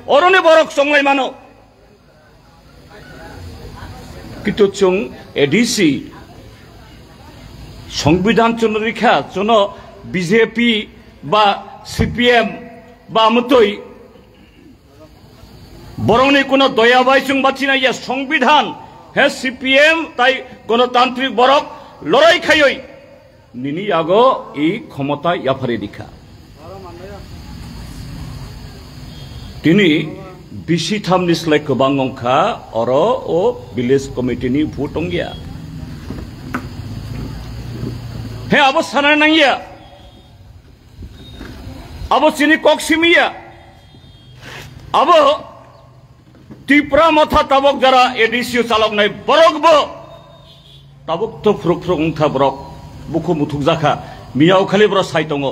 어른의 버럭 성라이마노 기토총 에디시 সংবিধান চন্দ্রিকা চন বিজেপি বা সিপিএম বা আমতই বরংনি কোন দয়াবাই চং বাচিনা ইয়া সংবিধান হে সিপিএম তাই গণতান্ত্রিক বরক লড়াই খাইই নিনি আগো এই ক্ষমতা ইয়াফারে দিখা তিনি বিশিথাম নিসলাই গোবাং अंखा অর ও ভিলেজ কমিটিনি ভোট অংগিয়া হে আবো সানা নাইয়া আবো চিনি কক্সিমিয়া আবো ত্রিপুরা মাথা তাবক যারা এডিসিও চালক নাই বরকব তাবক তো ফ্রুক ফ্রুক উংথা বরক বুকু মুথুক জাখা মিয়াও খালি বড় সাইতঙ্গ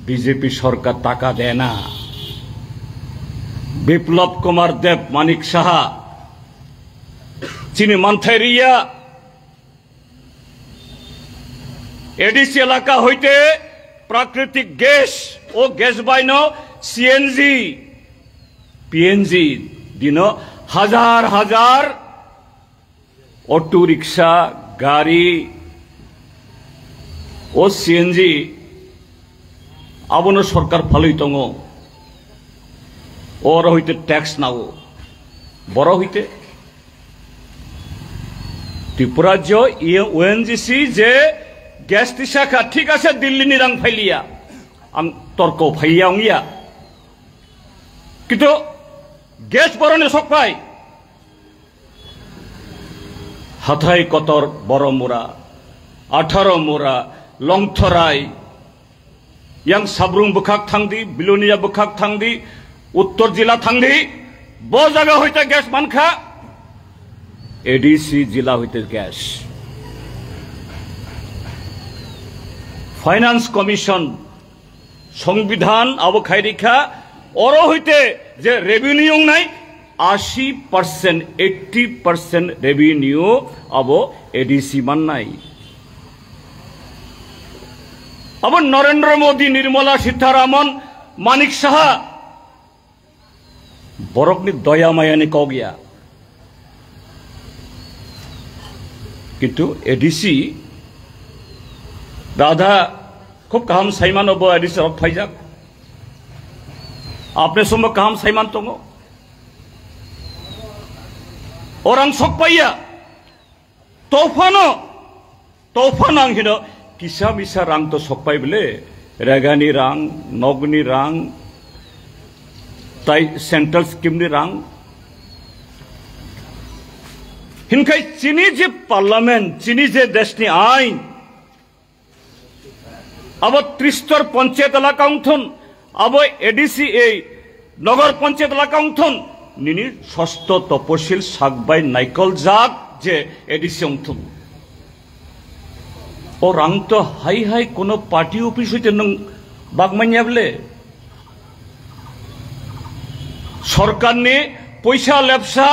বিজেপি সরকার টাকা দেয় না বিপ্লব কুমার দেব মানিক সাহা চিনি মানথাইরিয়া এডিসি এলাকা হইতে প্রাকৃতিক গ্যাস ও গ্যাস বাইন সিএনজি পিএনজি দিন হাজার হাজার অটো রিক্সা গাড়ি ও সিএনজি আবনো সরকার ফালই দङ ওর হইতে ট্যাক্স নাও বড় হইতে ত্রিপুরাজ্য ওএনজিসি যে গ্যাস শাখা ঠিক আছে দিল্লি নিরাং ফাইলিয়া আং তর্ক ফাইয়া অংইয়া কিন্তু গ্যাস বরণে সকপাই হাথাই কতর বড় Mura 18 Mura Longtharai yang sabrung bekak thangdi bilonia bekak thangdi उत्तर जिला थांदी बो जगह होते गैस मानखा एडीसी जिला होते गैस फाइनेंस कमिशन संविधान अब खाइरिखा और होते जे रेवेन्यू नाई 80% 80% रेवेन्यू अब एडीसी मान नाई अब नरेंद्र मोदी निर्मला सीतारामन मानिक साहा बरकनि दया मायानि कगिया किंतु एडीसी दादा खूब काम साइमान अब एडीसी रक फाइजाक आपने समय काम साइमान दङ और आं सक पाइया तौफान आं हिनो किसा मिसा रां तो सक पाइ बले रेगानि रां नगनि रां ताई सेंट्रल स्कीम नि रां हिनखाय चिनी जे पार्लियामेंट चिनी जे देशनि आइन अब 30 पंचायत एलाका उंथन अब एडीसी ए नगर पंचायत एलाका उंथन निनि षष्ठ तपशिल सागबाई नाइकल जाक जे एडीसी उंथन और रां तो हाई हाई कोनो पार्टी ऑफिस होते नों बागमानिया बले सरकार ने पैसा लेपसा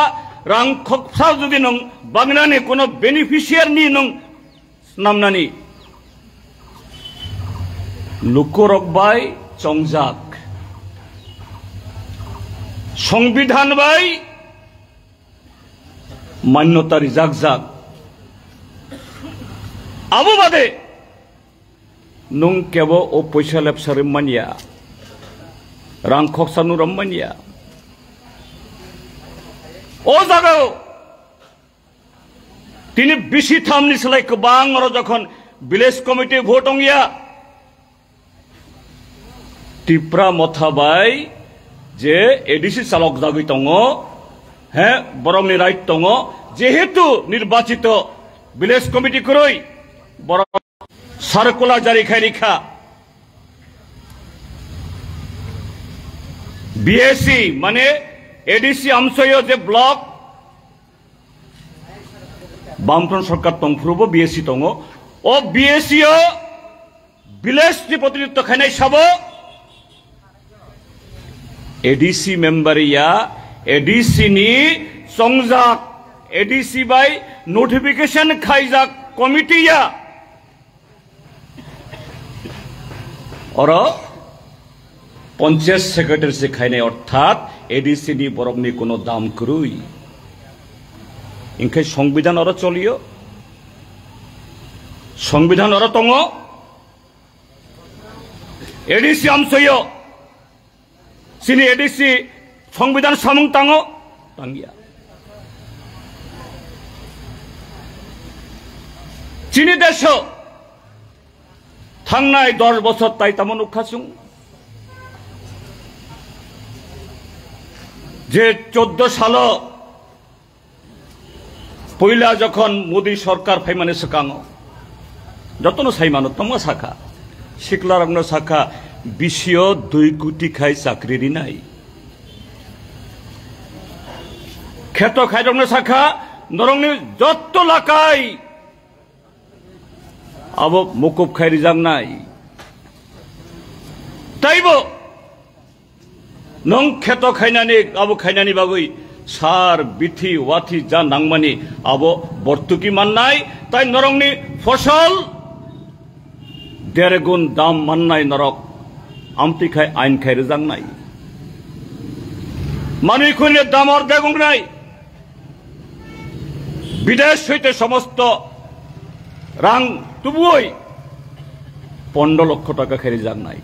रां खपसा जुदि नों बांगनानि कोनो बेनिफिशियार नि नों नामनानि लुकोरकबाय चंगजाक संविधान बाय मान्यता रिजाक जाक आबो बादे नों केबो ओ पैसा लेपसा रमानिया रां खपसानु रमानिया ओ जागाव তিনি বিশি থামনি সেলাই গোবাং আর যখন ভিলেজ কমিটি ভোট অংগিয়া ত্রিপুরা মথাবাই যে এডিসি চালক জাগি দङ হ্যাঁ বরংনি রাইট দङ যেহেতু নির্বাচিত ভিলেজ কমিটি করই বরং সার্কুলার জারি খাইরিখা বিএসি মানে एडीसी आमसयो जे ब्लॉक बामफ्रंट सरकार तंफ्रुबो बीएससी दङ ओ बीएससी विलेज नि प्रतिनिधित्व खानाय साबो एडीसी मेंबर या एडीसी नि संजाक एडीसी बाय नोटिफिकेशन खाइजाक कमिटी या और पंचायत सेक्रेटरी से खाइनाय अर्थात এডিসি নি বরংনি কোনো দাম করুই ইনখাই সংবিধান অর চলিও সংবিধান অর তঙ্গ এডিসি আমসইয় সিনি এডিসি সংবিধান সামুং তাঙ্গ তাঙ্গিয়া চিনি দেশ থাংনায় 10 বছর তাই তেমন উখাসুং যে 14 সাল পয়লা যখন মোদী সরকার ফাইমানে সকাঙ যতন সাইমানো তম শাখা শিকলারগ্ন শাখা বিশিয় 2 কোটি খাই চাকরি নাই ক্ষেত খাইরগ্ন শাখা নরংনি যত লাকাই अब मुकुब खाई जांग नाई ताइबो नों खेतो खाइनानि अब खाइनानि बागै सार बिथि वाथि जा नांमानि अब बर्तुकी माननाय ताइ नरंनि फसल 1.5 गुण दाम माननाय नरक आमति खाय आइन खाय जांग नाई मानुइ खुने दाम और देगुं नाई विदेश हইতে समस्त रां तुबुई 15 লক্ষ টাকা খেয়ে যান নাই